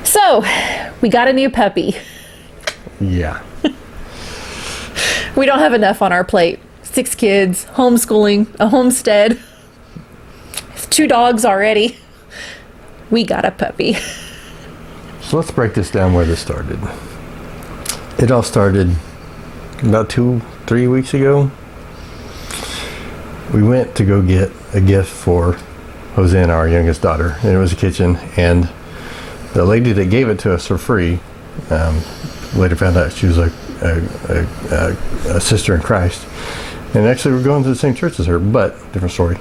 So, we got a new puppy. Yeah. We don't have enough on our plate. 6 kids, homeschooling, a homestead, 2 dogs already. We got a puppy. So let's break this down where this started. It all started about 2-3 weeks ago. We went to go get a gift for Hosanna, our youngest daughter, and it was a kitchen. And the lady that gave it to us for free, later found out she was a sister in Christ. And actually we're going to the same church as her, but different story.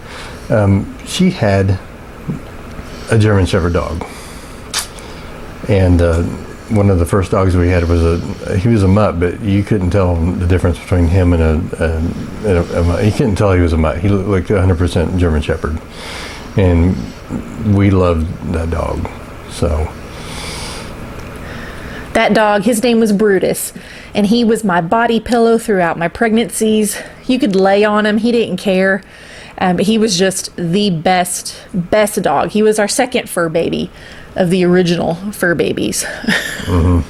She had a German Shepherd dog. And one of the first dogs we had he was a mutt, but you couldn't tell the difference between him and a mutt. You couldn't tell he was a mutt. He looked like 100% German Shepherd. And we loved that dog. So that dog, his name was Brutus, and he was my body pillow throughout my pregnancies. You could lay on him. He didn't care. He was just the best dog. He was our second fur baby of the original fur babies. Yeah.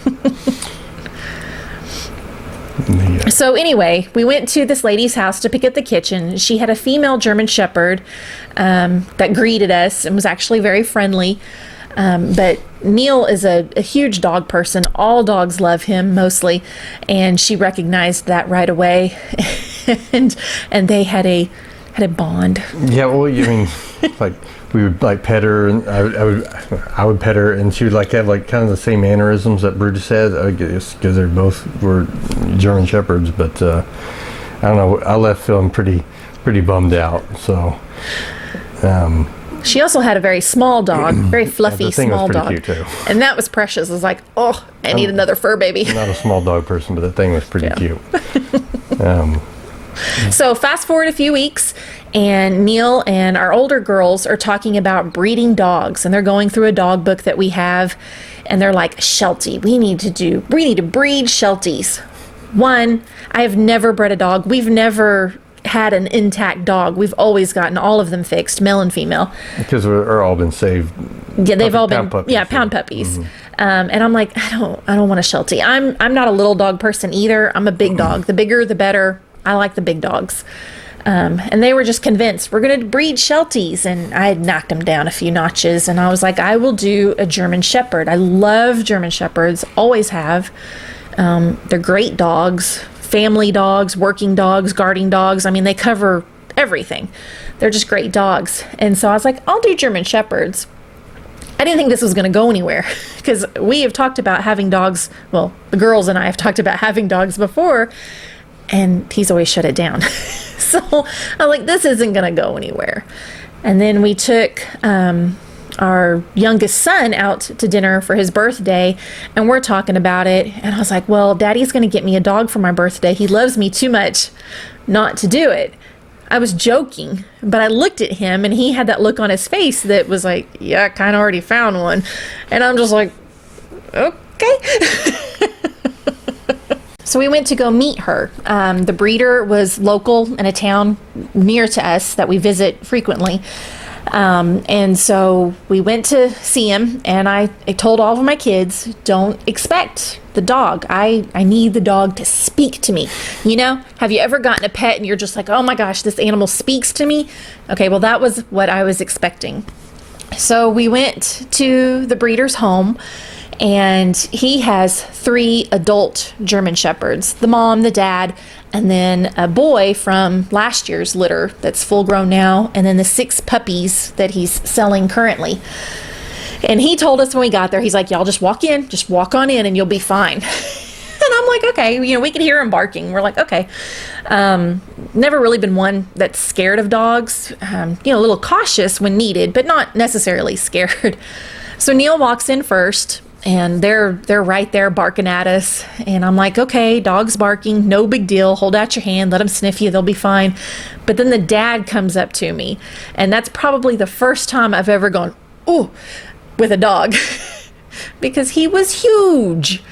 So anyway, we went to this lady's house to pick up the kitchen. She had a female German Shepherd that greeted us and was actually very friendly. But Neil is a huge dog person. All dogs love him mostly, and she recognized that right away. and they had a bond. Yeah, well, I mean, like we would like pet her, and I would pet her, and she would like have like kind of the same mannerisms that Brutus had. I guess because they both were German Shepherds, but I don't know. I left feeling pretty bummed out. So. She also had a very small dog, very fluffy, small dog. Cute too. And that was precious. I was like, oh, I need another fur baby. I'm not a small dog person, but that thing was pretty cute. So fast forward a few weeks, and Neil and our older girls are talking about breeding dogs, and they're going through a dog book that we have, and they're like, Sheltie, we need to breed Shelties. One, I have never bred a dog. We've never had an intact dog. We've always gotten all of them fixed, male and female. Because we're all been saved. Yeah, they've all been puppies, pound puppies. And I'm like, I don't want a Sheltie. I'm not a little dog person either. I'm a big dog. The bigger, the better. I like the big dogs. And they were just convinced we're going to breed Shelties, and I had knocked them down a few notches, and I was like, I will do a German Shepherd. I love German Shepherds, always have. They're great dogs. Family dogs, working dogs, guarding dogs. I mean, they cover everything. They're just great dogs. And so I was like, I'll do German Shepherds. I didn't think this was going to go anywhere because we have talked about having dogs. Well, the girls and I have talked about having dogs before, and he's always shut it down. So I'm like, this isn't going to go anywhere. And then we took our youngest son out to dinner for his birthday, and we're talking about it, and I was like, well, Daddy's going to get me a dog for my birthday. He loves me too much not to do it. I was joking, but I looked at him, and he had that look on his face that was like, yeah, I kind of already found one. And I'm just like, okay. So we went to go meet her. The breeder was local in a town near to us that we visit frequently. And so we went to see him, and I told all of my kids, don't expect the dog. I need the dog to speak to me. You know, have you ever gotten a pet and you're just like, oh my gosh, this animal speaks to me? Okay, well, that was what I was expecting. So we went to the breeder's home, and he has 3 adult German Shepherds, the mom, the dad, and then a boy from last year's litter that's full grown now, and then the 6 puppies that he's selling currently. And he told us when we got there, he's like, y'all just walk on in and you'll be fine. And I'm like, okay, we can hear him barking. We're like, okay. Never really been one that's scared of dogs, a little cautious when needed, but not necessarily scared. So Neil walks in first, and they're right there barking at us. And I'm like, okay, dog's barking, no big deal. Hold out your hand, let them sniff you, they'll be fine. But then the dad comes up to me, and that's probably the first time I've ever gone, ooh, with a dog, because he was huge.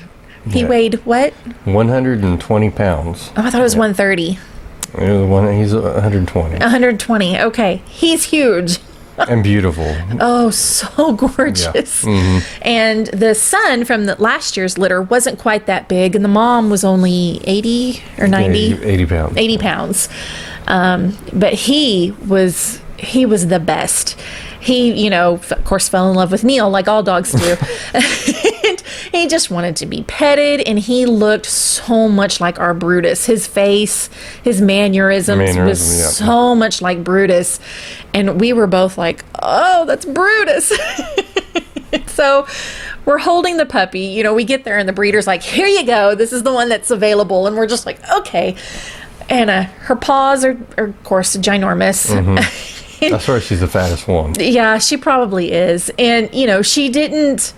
He weighed what? 120 pounds. Oh, I thought it was 130. He's 120. 120, okay. He's huge. And beautiful. Oh, so gorgeous. Yeah. And the son from the last year's litter wasn't quite that big, and the mom was only 80 or 90? 80 pounds. 80 pounds. But he was the best. He, of course, fell in love with Neil like all dogs do. And he just wanted to be petted, and he looked so much like our Brutus. His face, his mannerisms was yeah. so much like Brutus. And we were both like, oh, that's Brutus. So we're holding the puppy. We get there, and the breeder's like, here you go. This is the one that's available. And we're just like, okay. And her paws are of course, ginormous. That's why she's the fattest one. Yeah, she probably is. And, she didn't,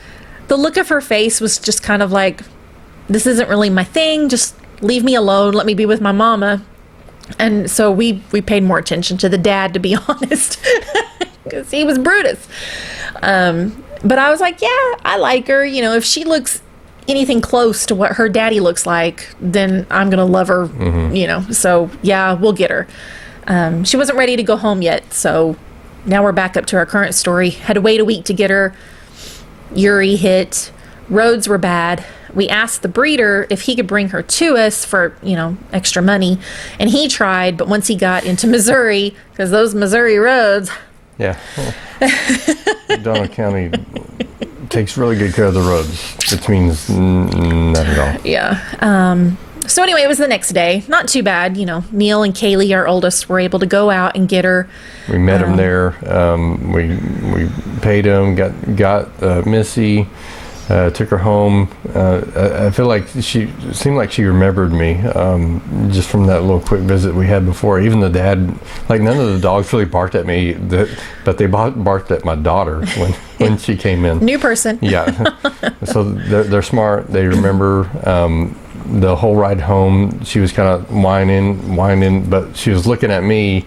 the look of her face was just kind of like, this isn't really my thing. Just leave me alone. Let me be with my mama. And so we paid more attention to the dad, to be honest, because he was Brutus. But I was like, yeah, I like her. If she looks anything close to what her daddy looks like, then I'm going to love her, So, yeah, we'll get her. She wasn't ready to go home yet, so now we're back up to our current story. Had to wait a week to get her. Uri hit. Roads were bad. We asked the breeder if he could bring her to us for, extra money, and he tried, but once he got into Missouri, because those Missouri roads... Yeah. Well, Donald County takes really good care of the roads, which means not at all. Yeah. So anyway, it was the next day. Not too bad. Neil and Kaylee, our oldest, were able to go out and get her. We met him there. We paid him, got Missy, took her home. I feel like she seemed like she remembered me just from that little quick visit we had before. Even the dad, like none of the dogs really barked at me, but they barked at my daughter when she came in. New person. Yeah. So they're smart. They remember the whole ride home. She was kind of whining, but she was looking at me.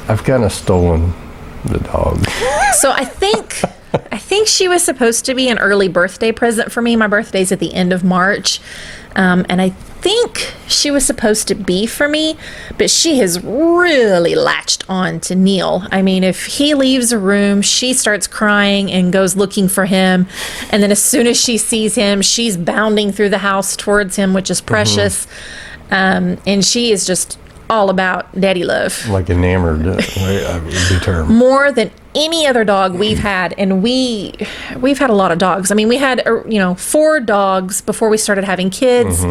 I've kind of stolen the dog. So I think she was supposed to be an early birthday present for me. My birthday's at the end of March. And I think she was supposed to be for me, but she has really latched on to Neil. I mean, if he leaves a room, she starts crying and goes looking for him. And then as soon as she sees him, she's bounding through the house towards him, which is precious. And she is just all about daddy love. Like enamored, would be the term. More than any other dog we've had, and we've had a lot of dogs. I mean, we had 4 dogs before we started having kids.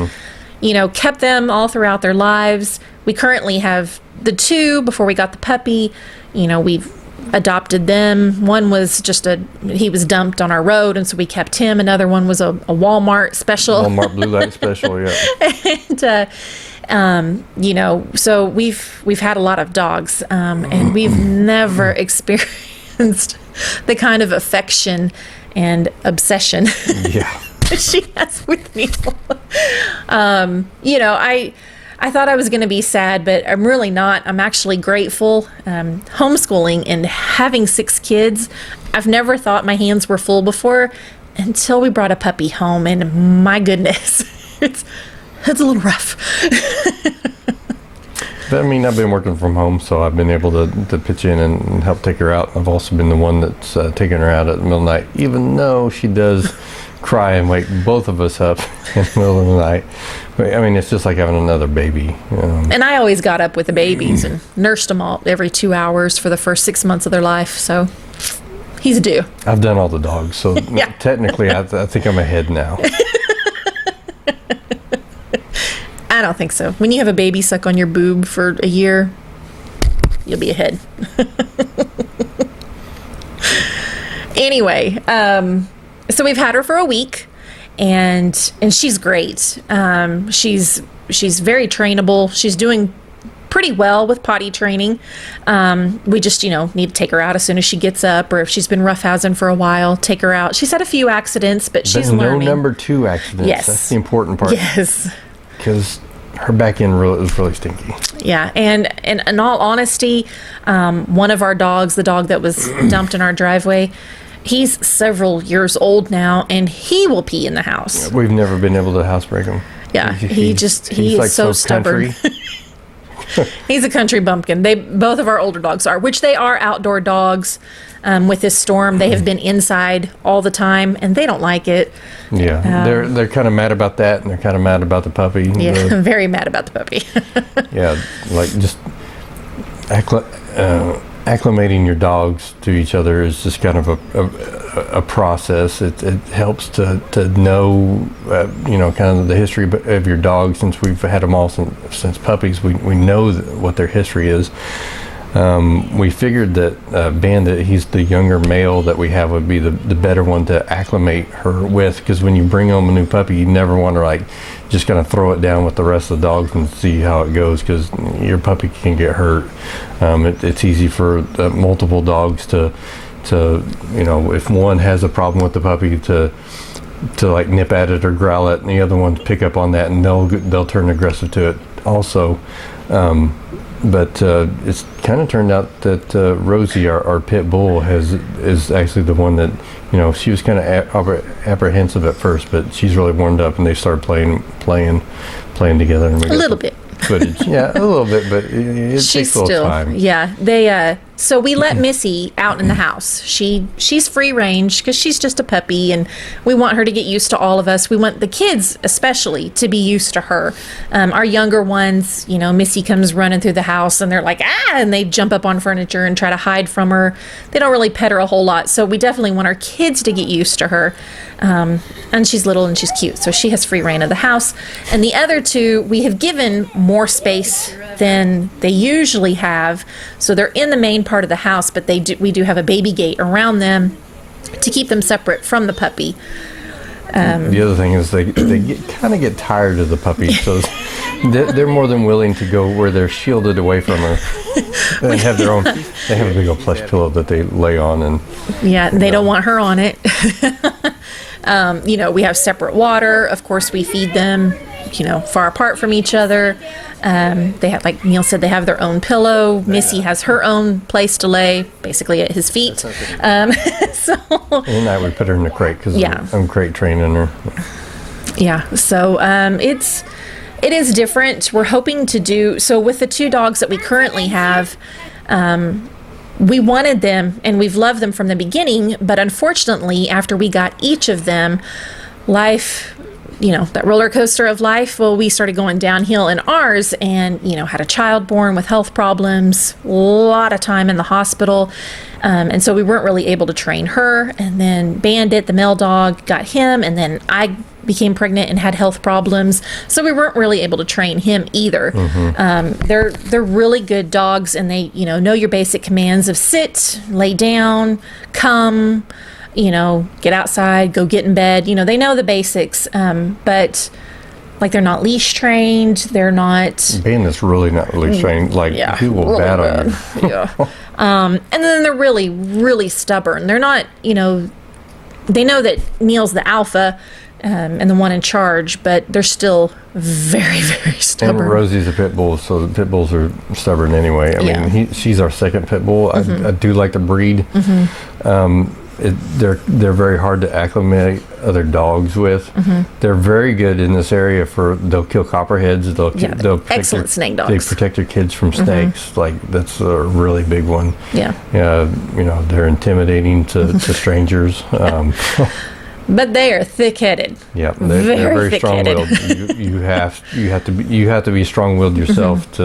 Kept them all throughout their lives. We currently have the 2 before we got the puppy. We've adopted them. One was he was dumped on our road, and so we kept him. Another one was a Walmart special. Walmart blue light special, yeah. And so we've had a lot of dogs, and we've never experienced the kind of affection and obsession she has with me. I thought I was going to be sad, but I'm really not. I'm actually grateful. Homeschooling and having 6 kids, I've never thought my hands were full before until we brought a puppy home, and my goodness, it's a little rough. But, I mean, I've been working from home, so I've been able to pitch in and help take her out. I've also been the one that's taking her out at the middle of the night, even though she does cry and wake both of us up in the middle of the night. I mean, it's just like having another baby. And I always got up with the babies and nursed them all every 2 hours for the first 6 months of their life, so he's due. I've done all the dogs, so Yeah. technically I think I'm ahead now. I don't think so. When you have a baby suck on your boob for a year, you'll be ahead. Anyway, so we've had her for a week, and she's great. She's very trainable. She's doing pretty well with potty training. We just, need to take her out as soon as she gets up, or if she's been roughhousing for a while, take her out. She's had a few accidents, but she's learning. No number 2 accidents. Yes. That's the important part. Yes. Because her back end was really stinky. Yeah, and in all honesty, one of our dogs, the dog that was dumped in our driveway, he's several years old now, and he will pee in the house. We've never been able to housebreak him. Yeah, he is like so stubborn. He's a country bumpkin. Both of our older dogs are, which they are outdoor dogs. With this storm, they have been inside all the time, and they don't like it. Yeah, they're kind of mad about that, and they're kind of mad about the puppy. Yeah, very mad about the puppy. Yeah, like just acclimating your dogs to each other is just kind of a process. It helps to know, kind of the history of your dog. Since we've had them all since puppies, we know what their history is. We figured that Bandit, he's the younger male that we have, would be the better one to acclimate her with, because when you bring home a new puppy, you never want to just kind of throw it down with the rest of the dogs and see how it goes, because your puppy can get hurt. It's easy for multiple dogs to if one has a problem with the puppy to nip at it or growl at it, and the other ones pick up on that, and they'll turn aggressive to it also. But it's kind of turned out that Rosie, our pit bull, is actually the one that, she was kind of apprehensive at first, but she's really warmed up, and they started playing together. And a little bit. Footage. Yeah, a little bit, but it takes a little time. Yeah, they. So we let Missy out in the house. She's free range because she's just a puppy, and we want her to get used to all of us. We want the kids especially to be used to her. Our younger ones, Missy comes running through the house, and they're like, and they jump up on furniture and try to hide from her. They don't really pet her a whole lot, so we definitely want our kids to get used to her. And she's little and she's cute, so she has free reign of the house. And the other two, we have given more space than they usually have, so they're in the main part of the house, but we do have a baby gate around them to keep them separate from the puppy. The other thing is they kind of get tired of the puppy, so they're more than willing to go where they're shielded away from her. They have a big old plush pillow that they lay on, and they don't want her on it. We have separate water. Of course, we feed them, far apart from each other. They have, like Neil said, they have their own pillow. Missy has her own place to lay, basically at his feet. So and at night we put her in the crate because I'm crate training her. Yeah. So it is different. We're hoping to do so with the two dogs that we currently have. We wanted them, and we've loved them from the beginning, but unfortunately, after we got each of them, life, that roller coaster of life, we started going downhill in ours, and, had a child born with health problems, a lot of time in the hospital, and so we weren't really able to train her, and then Bandit, the male dog, got him, and then I became pregnant and had health problems, so we weren't really able to train him either. They're really good dogs, and they know your basic commands of sit, lay down, come, get outside, go get in bed. They know the basics, but they're not leash trained. They're not. Bandit's really not leash trained. He will really bat on you. Yeah. And then they're really, really stubborn. They're not. They know that Neil's the alpha. And the one in charge, but they're still very, very stubborn. And Rosie's a pit bull, so the pit bulls are stubborn anyway. I mean, she's our second pit bull. I do like the breed. They're very hard to acclimate other dogs with. They're very good in this area they'll kill copperheads. They'll excellent snake dogs. They protect your kids from snakes. That's a really big one. Yeah. They're intimidating to strangers. But they are thick-headed. Yeah, they're very strong-willed. You have to be strong-willed yourself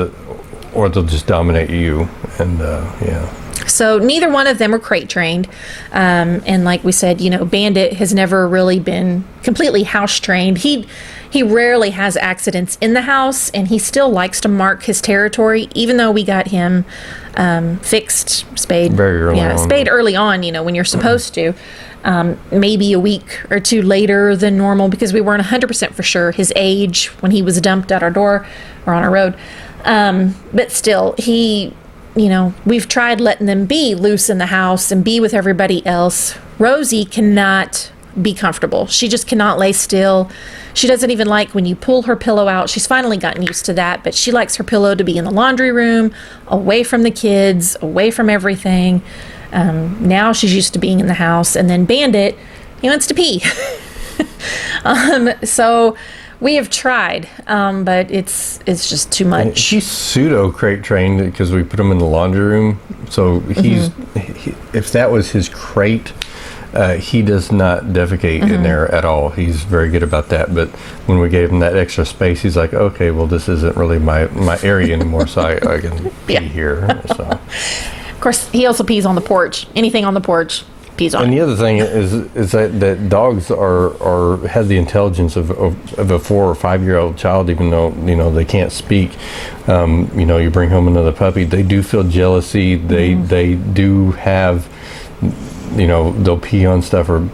or they'll just dominate you. And So neither one of them are crate trained, and like we said, Bandit has never really been completely house trained. He rarely has accidents in the house, and he still likes to mark his territory, even though we got him fixed, spayed very early on. Spayed early on. When you're supposed to. Maybe a week or two later than normal, because we weren't 100% for sure his age when he was dumped at our door or on our road. But still, we've tried letting them be loose in the house and be with everybody else. Rosie cannot be comfortable. She just cannot lay still. She doesn't even like when you pull her pillow out. She's finally gotten used to that, but she likes her pillow to be in the laundry room, away from the kids, away from everything. Now she's used to being in the house. And then Bandit, he wants to pee. So We have tried, but it's just too much. She's pseudo crate trained because we put him in the laundry room. So if that was his crate, he does not defecate in there at all. He's very good about that. But when we gave him that extra space, he's like, okay, well, this isn't really my area anymore, so I can pee here. So. Of course, he also pees on the porch. Anything on the porch, pees on. And the other thing is that dogs have the intelligence of a 4 or 5 year old child, even though they can't speak. You bring home another puppy, they do feel jealousy. They do have, they'll pee on stuff or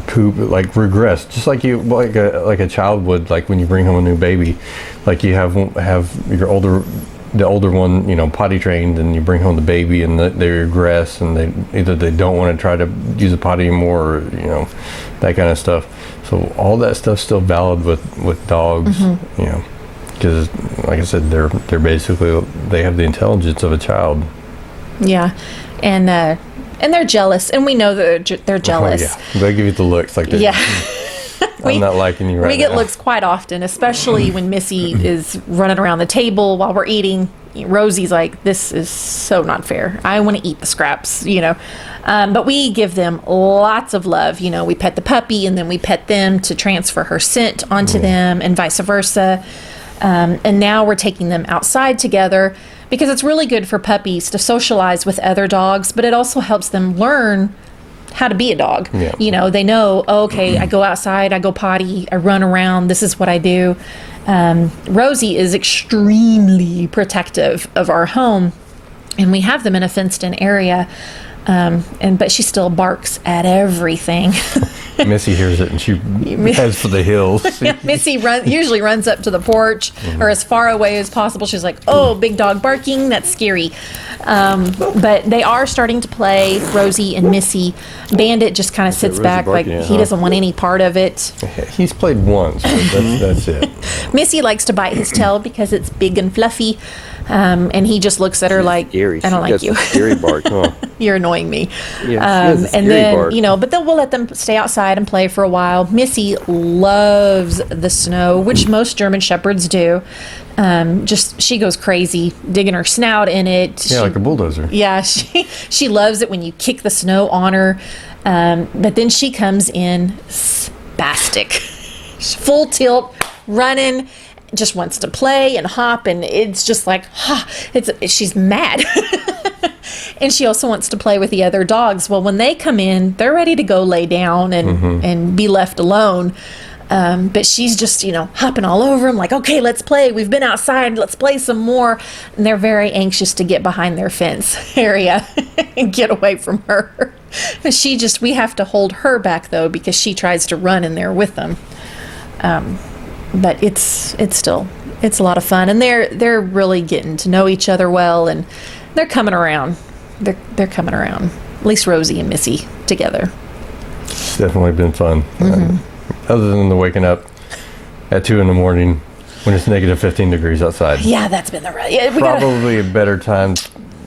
poop, like regress, just like a child would, like when you bring home a new baby, like you have the older one, potty trained, and you bring home the baby and they regress, and they don't want to try to use the potty anymore, or that kind of stuff. So all that stuff's still valid with dogs, because like I said, they're basically, they have the intelligence of a child. Yeah, and they're jealous, and we know that they're jealous. Oh, yeah. They give you the looks like they're, I'm not liking you right now. We get looks quite often, especially when Missy is running around the table while we're eating. Rosie's like, this is so not fair. I want to eat the scraps, But we give them lots of love. We pet the puppy, and then we pet them to transfer her scent onto them, and vice versa. And now we're taking them outside together, because it's really good for puppies to socialize with other dogs, but it also helps them learn how to be a dog. Yeah. They know, okay, I go outside, I go potty, I run around, this is what I do. Rosie is extremely protective of our home, and we have them in a fenced-in area, but she still barks at everything. Missy hears it and she heads for the hills. Missy usually runs up to the porch or as far away as possible. She's like, oh, big dog barking, that's scary. But they are starting to play, Rosie and Missy. Bandit just kind of sits back like he doesn't want any part of it. He's played once, but that's it. Missy likes to bite his tail because it's big and fluffy. And he just looks at her like, I don't like you. Scary bark, huh? You're annoying me. Yeah, and then, but then we'll let them stay outside and play for a while. Missy loves the snow, which most German Shepherds do. She goes crazy, digging her snout in it. Yeah, like a bulldozer. Yeah, she loves it when you kick the snow on her. But then she comes in spastic, full tilt, running, just wants to play and hop, and it's just like, she's mad. And she also wants to play with the other dogs. Well, when they come in, they're ready to go lay down and be left alone. But she's just, hopping all over them like, okay, let's play. We've been outside. Let's play some more. And they're very anxious to get behind their fence area and get away from her. We have to hold her back, though, because she tries to run in there with them. But it's a lot of fun. And they're really getting to know each other well, and they're coming around. They're coming around. At least Rosie and Missy together. It's definitely been fun. Other than the waking up at 2 a.m. when it's negative 15 degrees outside. Yeah, that's been the probably a better time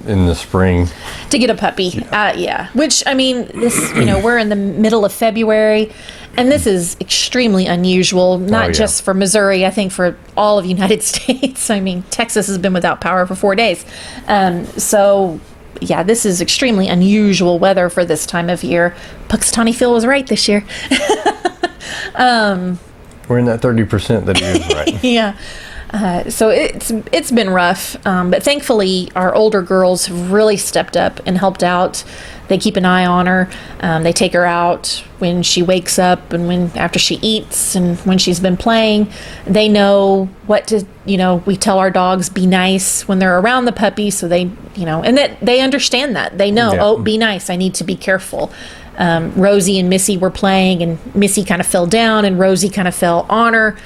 in the spring to get a puppy. Yeah. Which, this, we're in the middle of February, and this is extremely unusual, not just for Missouri, I think for all of the United States. Texas has been without power for 4 days. Yeah, this is extremely unusual weather for this time of year. Puxatawny Phil was right this year. We're in that 30% that he is right. Yeah. So it's been rough, but thankfully our older girls have really stepped up and helped out. They keep an eye on her. They take her out when she wakes up and after she eats and when she's been playing. They know what to, we tell our dogs be nice when they're around the puppy, so they, and that they understand that. They know, be nice, I need to be careful. Rosie and Missy were playing, and Missy kind of fell down and Rosie kind of fell on her,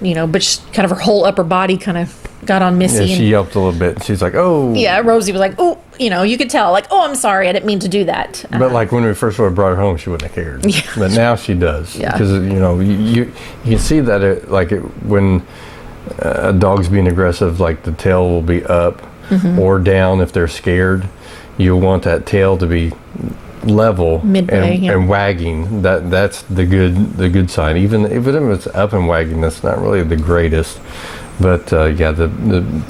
but she, kind of her whole upper body kind of got on Missy. Yeah, she yelped a little bit. She's like, oh. Yeah, Rosie was like, oh, you could tell, like, oh, I'm sorry, I didn't mean to do that. But like when we first brought her home, she wouldn't have cared. Yeah. But now she does. Yeah. Because, you can see that when a dog's being aggressive, like the tail will be up or down if they're scared. You'll want that tail to be level Midway, and, yeah. and wagging, that's the good sign. Even if it's up and wagging, that's not really the greatest. But the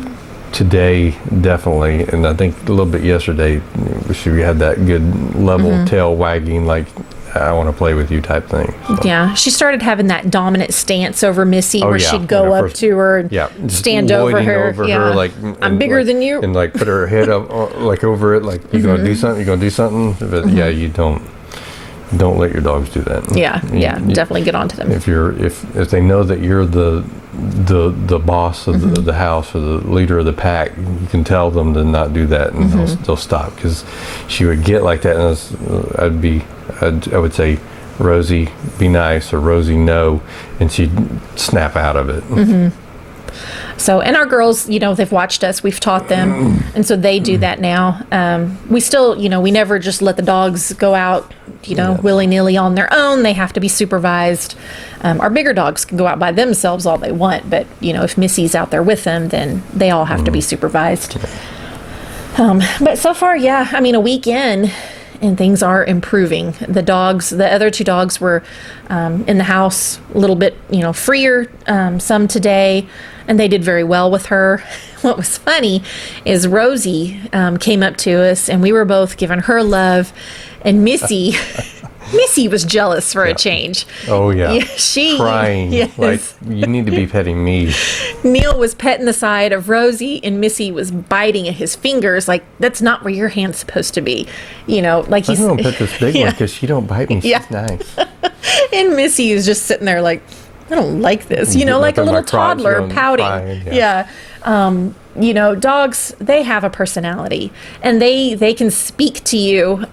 today definitely, and I think a little bit yesterday, she had that good level tail wagging, like I want to play with you type thing. So. Yeah, she started having that dominant stance over Missy, where she'd go up to her and just stand over her. like I'm bigger than you, and like put her head up like over it, like you're gonna do something. You're gonna do something, but you don't let your dogs do that. Yeah, definitely get onto them. If they know that you're the boss of the house or the leader of the pack, you can tell them to not do that, and they'll stop. Because she would get like that, and I would say, Rosie, be nice, or Rosie, no, and she'd snap out of it. So, and our girls, they've watched us, we've taught them, and so they do that now. We still, we never just let the dogs go out, willy-nilly on their own. They have to be supervised. Our bigger dogs can go out by themselves all they want, but, if Missy's out there with them, then they all have to be supervised. But so far, a week in, and things are improving. The other two dogs were in the house a little bit, freer, some today, and they did very well with her. What was funny is Rosie came up to us, and we were both giving her love, and Missy was jealous for a change. Oh yeah, she crying like, you need to be petting me. Neil was petting the side of Rosie, and Missy was biting at his fingers, like, that's not where your hand's supposed to be. Like he's. I don't pet this big one because she don't bite me. She's nice. And Missy is just sitting there like, I don't like this, like a little toddler pouting. Crying, dogs, they have a personality, and they can speak to you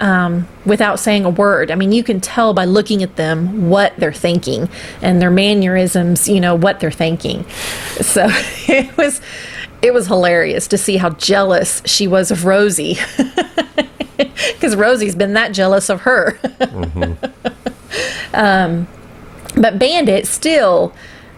without saying a word. I mean, you can tell by looking at them what they're thinking, and their mannerisms, what they're thinking. So it was hilarious to see how jealous she was of Rosie, because Rosie's been that jealous of her. But Bandit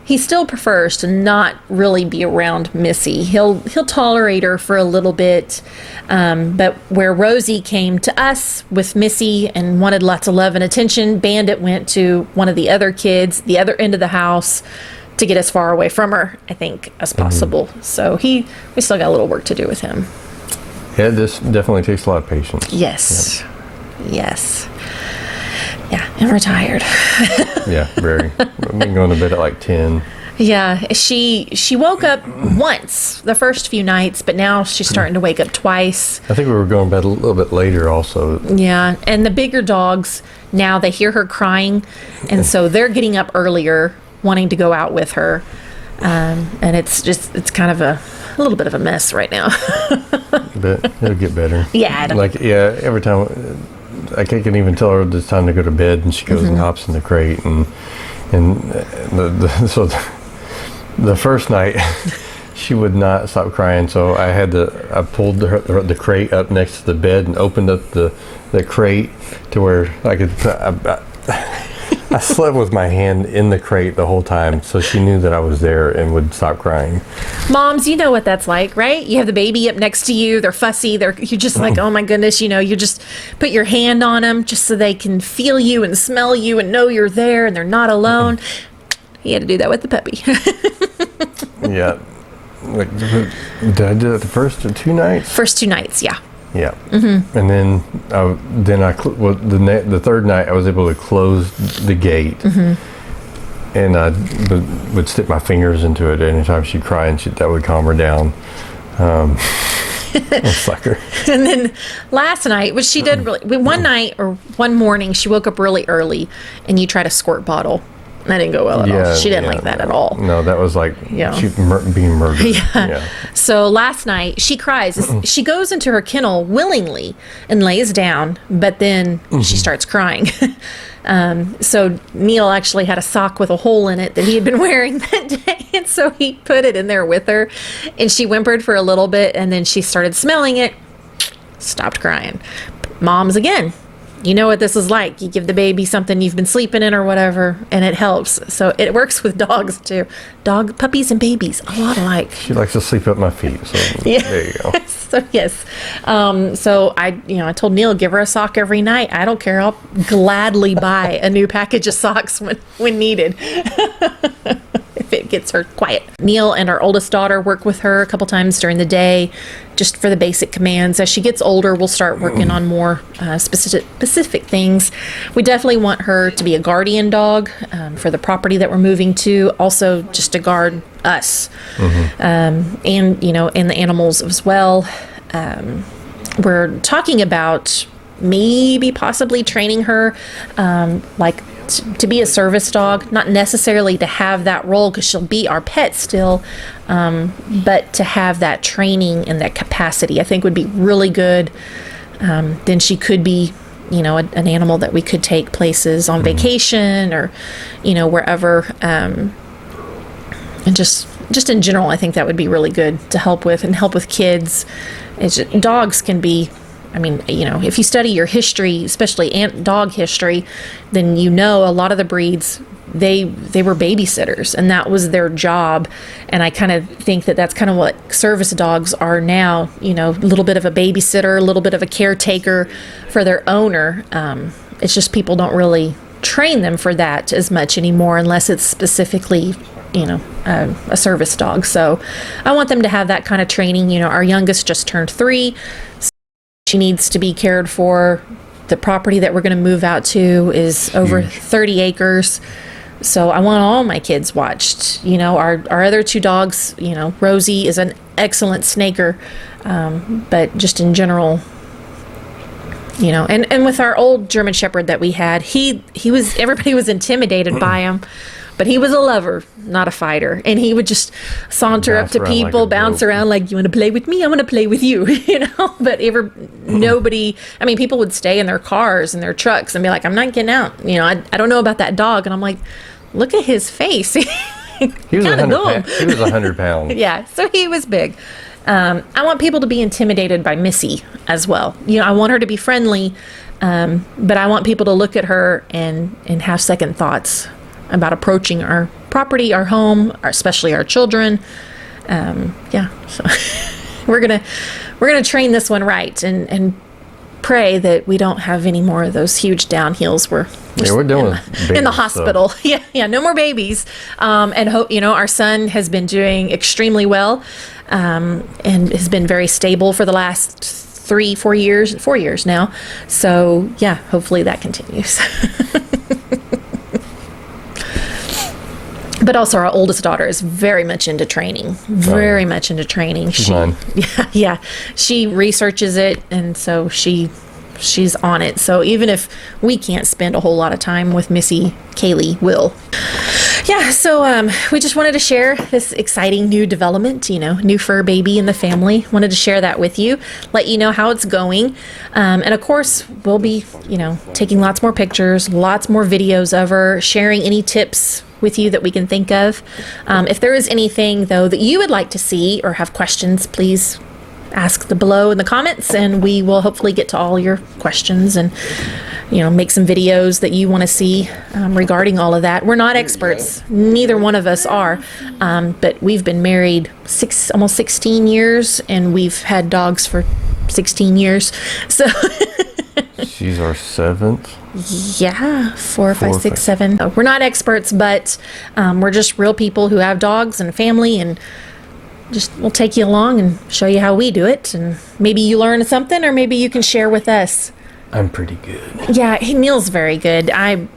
he still prefers to not really be around Missy. He'll tolerate her for a little bit, but where Rosie came to us with Missy and wanted lots of love and attention, Bandit went to one of the other kids, the other end of the house, to get as far away from her, I think, as possible. So we still got a little work to do with him. Yeah, this definitely takes a lot of patience. Yes. Yes. Yeah, and we're tired. Yeah, very. I've been going to bed at like 10. Yeah, she woke up once the first few nights, but now she's starting to wake up twice. I think we were going to bed a little bit later also. Yeah, and the bigger dogs, now they hear her crying, and so they're getting up earlier, wanting to go out with her. And it's kind of a little bit of a mess right now. But it'll get better. Yeah. Every time... I can even tell her it's time to go to bed, and she goes and hops in the crate, so the first night she would not stop crying, so I pulled the crate up next to the bed and opened up the crate to where I slept with my hand in the crate the whole time, so she knew that I was there and would stop crying. Moms, you know what that's like, right? You have the baby up next to you, they're fussy, you're just like, oh my goodness, you just put your hand on them just so they can feel you and smell you and know you're there and they're not alone. He had to do that with the puppy. Yeah. Did I do that the first 2 nights? First 2 nights, yeah. Yeah. And then the third night I was able to close the gate, and I would stick my fingers into it anytime she'd cry, and that would calm her down. Sucker. And then last night, which she did one morning, she woke up really early, and you tried a squirt bottle. That didn't go well at all. She didn't like that at all. No, that was like she being murdered. Yeah. So last night, she cries. She goes into her kennel willingly and lays down, but then she starts crying. So Neil actually had a sock with a hole in it that he had been wearing that day, and so he put it in there with her, and she whimpered for a little bit, and then she started smelling it, stopped crying. Mom's again. you know what this is like. You give the baby something you've been sleeping in or whatever, and it helps. So it works with dogs too. Puppies and babies, a lot alike. She likes to sleep at my feet, so Yeah. there you go. So yes. So I told Neil, give her a sock every night. I don't care. I'll gladly buy a new package of socks when needed. If it gets her quiet. Neil and our oldest daughter work with her a couple times during the day, just for the basic commands. As she gets older, we'll start working on more specific things. We definitely want her to be a guardian dog for the property that we're moving to, also just to guard us, and and the animals as well. We're talking about maybe possibly training her to be a service dog, not necessarily to have that role because she'll be our pet still, but to have that training and that capacity, I think would be really good. Then she could be, an animal that we could take places on vacation or, wherever. And just in general, I think that would be really good to help with kids. Dogs can be, if you study your history, especially dog history, then a lot of the breeds, they were babysitters and that was their job. And I kind of think that that's kind of what service dogs are now, a little bit of a babysitter, a little bit of a caretaker for their owner. It's just people don't really train them for that as much anymore unless it's specifically a service dog. So I want them to have that kind of training. Our youngest just turned 3. She needs to be cared for. The property that we're going to move out to is over 30 acres. So I want all my kids watched. Our other 2 dogs, Rosie is an excellent snaker. But just in general, and with our old German Shepherd that we had, everybody was intimidated by him. But he was a lover, not a fighter. And he would just saunter up to people, bounce around like, you want to play with me? I want to play with you, But nobody, people would stay in their cars and their trucks and be like, I'm not getting out. I don't know about that dog. And I'm like, look at his face. He was 100 pounds. Yeah, so he was big. I want people to be intimidated by Missy as well. I want her to be friendly, but I want people to look at her and have second thoughts about approaching our property, our home, especially our children. So we're gonna train this one right and pray that we don't have any more of those huge downhills. We're doing in the hospital. So. Yeah, no more babies. And hope our son has been doing extremely well, and has been very stable for the last 4 years now. So yeah, hopefully that continues. But also our oldest daughter is very much into training. Very much into training. She's mine. Yeah. She researches it, and so she's on it. So even if we can't spend a whole lot of time with Missy, Kaylee will. Yeah, so we just wanted to share this exciting new development, new fur baby in the family. Wanted to share that with you, let you know how it's going. And of course, we'll be, taking lots more pictures, lots more videos of her, sharing any tips with you that we can think of. If there is anything, though, that you would like to see or have questions, please ask below in the comments, and we will hopefully get to all your questions and make some videos that you want to see regarding all of that. We're not experts, neither one of us are, but we've been married almost 16 years, and we've had dogs for 16 years. So she's our 7th. Yeah, 4, 5, 6, 7. We're not experts, but we're just real people who have dogs and family, and we'll take you along and show you how we do it, and maybe you learn something, or maybe you can share with us. I'm pretty good. Yeah, Neil's very good. I'm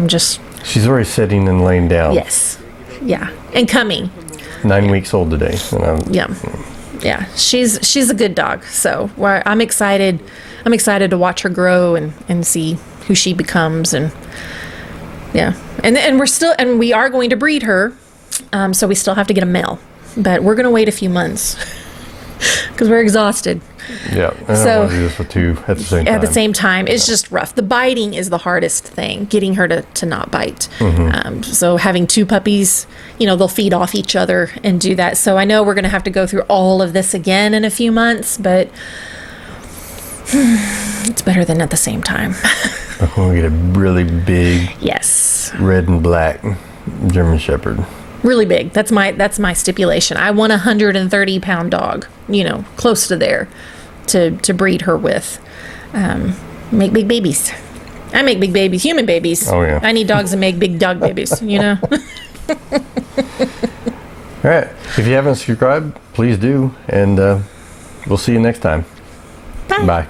just. She's already sitting and laying down. Yes. Yeah, and coming. 9 weeks old today. Yeah. She's a good dog. So I'm excited. I'm excited to watch her grow and see who she becomes, and yeah, and we are going to breed her. So we still have to get a male, but we're going to wait a few months because we're exhausted. Yeah, and I want to do this with 2 at the same time. At the same time, it's just rough. The biting is the hardest thing, getting her to not bite. So having 2 puppies, they'll feed off each other and do that. So I know we're going to have to go through all of this again in a few months, but It's better than at the same time. I want to get a really big Yes. red and black German Shepherd. Really big. That's my stipulation. I want 130-pound dog, close to there to breed her with. Make big babies. I make big babies, human babies. Oh, yeah. I need dogs that make big dog babies, All right. If you haven't subscribed, please do. And we'll see you next time. Bye. Bye.